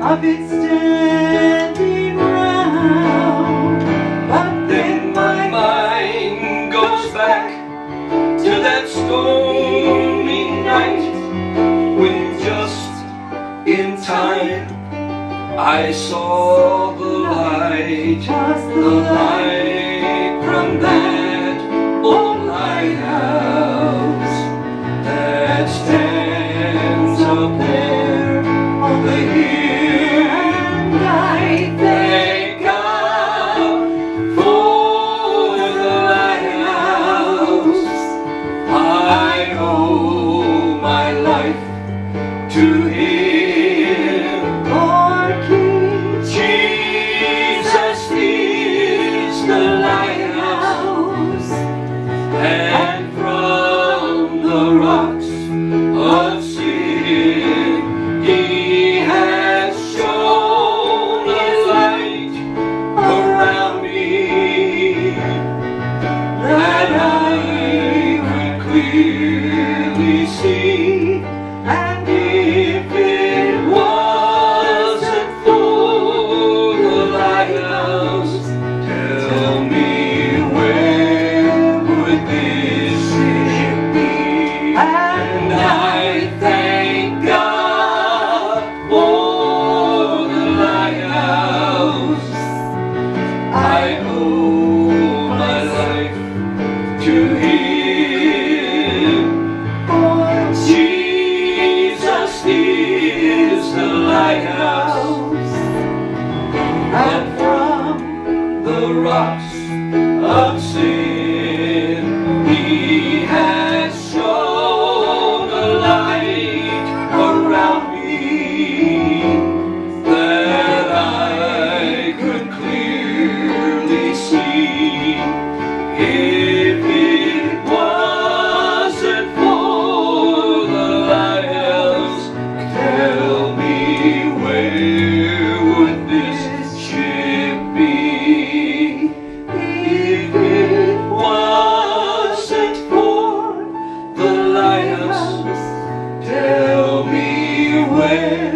of it standing round. But then my mind goes back to that stormy night, when just in time I saw the light from that old lighthouse that stands up there on the hill. And I thank God for the lighthouse. I owe my life to Him. For King Jesus is the lighthouse, and from the rocks of sin He has shown a light around me that I could clearly see. And if it wasn't for the lighthouse, tell me, where would this ship be? And I thank God for the lighthouse. I owe my life to Him. For Jesus is the lighthouse, and from the rocks of sin He has shown a light around me that I could clearly see. If it wasn't for the lighthouse, tell me, where would this ship be? If it wasn't for the lighthouse, tell me, where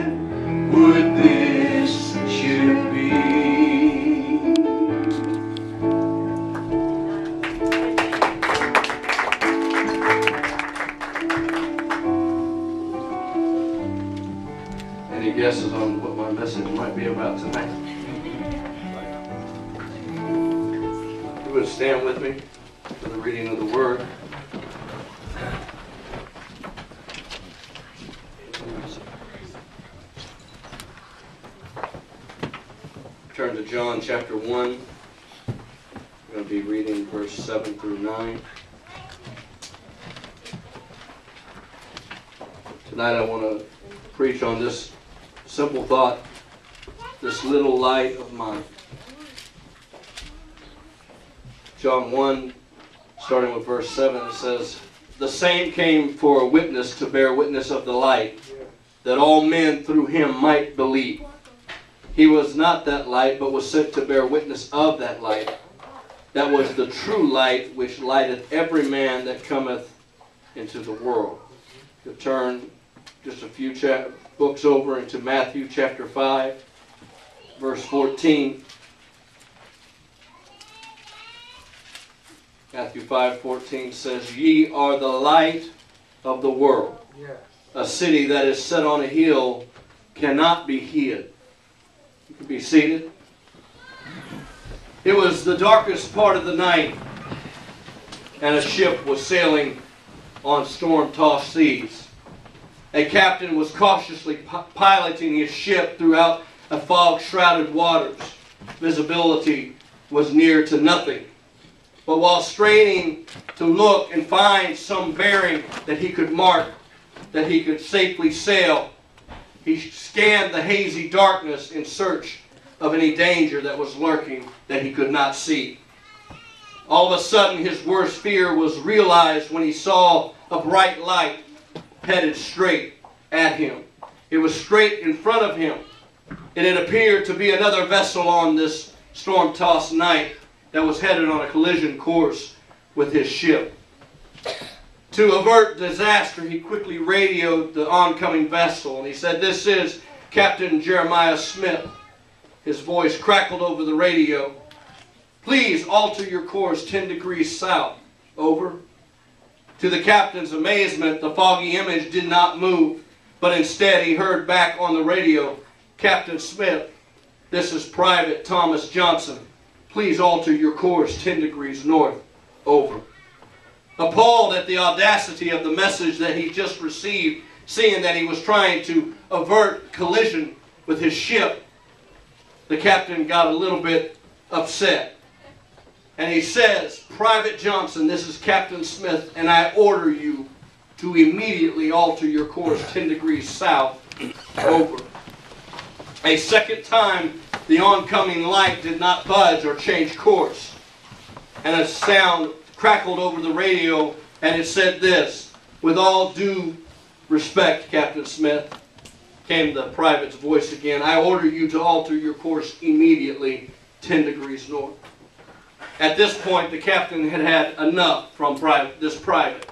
would this ship be? Any guesses on what my message might be about tonight? You would stand with me for the reading of the Word. Turn to John chapter 1. We're going to be reading verse 7 through 9. Tonight I want to preach on this simple thought, this little light of mine. John 1, starting with verse 7, it says, "The same came for a witness to bear witness of the light, that all men through Him might believe. He was not that light, but was sent to bear witness of that light. That was the true light, which lighteth every man that cometh into the world." You'll turn just a few books over into Matthew chapter 5, verse 14. Matthew 5:14 says, "Ye are the light of the world. A city that is set on a hill cannot be hid." You can be seated. It was the darkest part of the night, and a ship was sailing on storm-tossed seas. A captain was cautiously piloting his ship throughout a fog-shrouded waters. Visibility was near to nothing. But while straining to look and find some bearing that he could mark, that he could safely sail, he scanned the hazy darkness in search of any danger that was lurking that he could not see. All of a sudden, his worst fear was realized when he saw a bright light headed straight at him. It was straight in front of him. And it appeared to be another vessel on this storm-tossed night that was headed on a collision course with his ship. To avert disaster, he quickly radioed the oncoming vessel, and he said, "This is Captain Jeremiah Smith, his voice crackled over the radio. Please alter your course 10 degrees south. Over. To the captain's amazement, the foggy image did not move, but instead he heard back on the radio, Captain Smith, this is Private Thomas Johnson. Please alter your course 10 degrees north. Over. Appalled at the audacity of the message that he just received, seeing that he was trying to avert collision with his ship, the captain got a little bit upset. And he says, Private Johnson, this is Captain Smith, and I order you to immediately alter your course 10 degrees south. Over. A second time, the oncoming light did not budge or change course. And a sound crackled over the radio, and it said this, with all due respect, Captain Smith, came the private's voice again, I order you to alter your course immediately 10 degrees north. At this point, the captain had had enough from this private.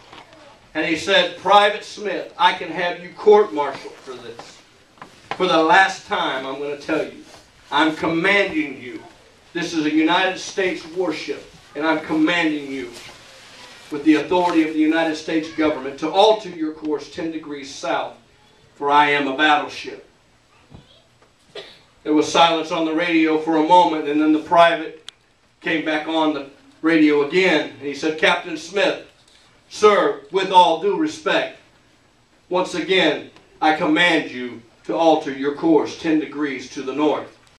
And he said, Private Smith, I can have you court-martialed for this. For the last time, I'm going to tell you, I'm commanding you. This is a United States warship, and I'm commanding you with the authority of the United States government to alter your course 10 degrees south, for I am a battleship. There was silence on the radio for a moment, and then the private came back on the radio again, and he said, Captain Smith, sir, with all due respect, once again, I command you to alter your course 10 degrees to the north.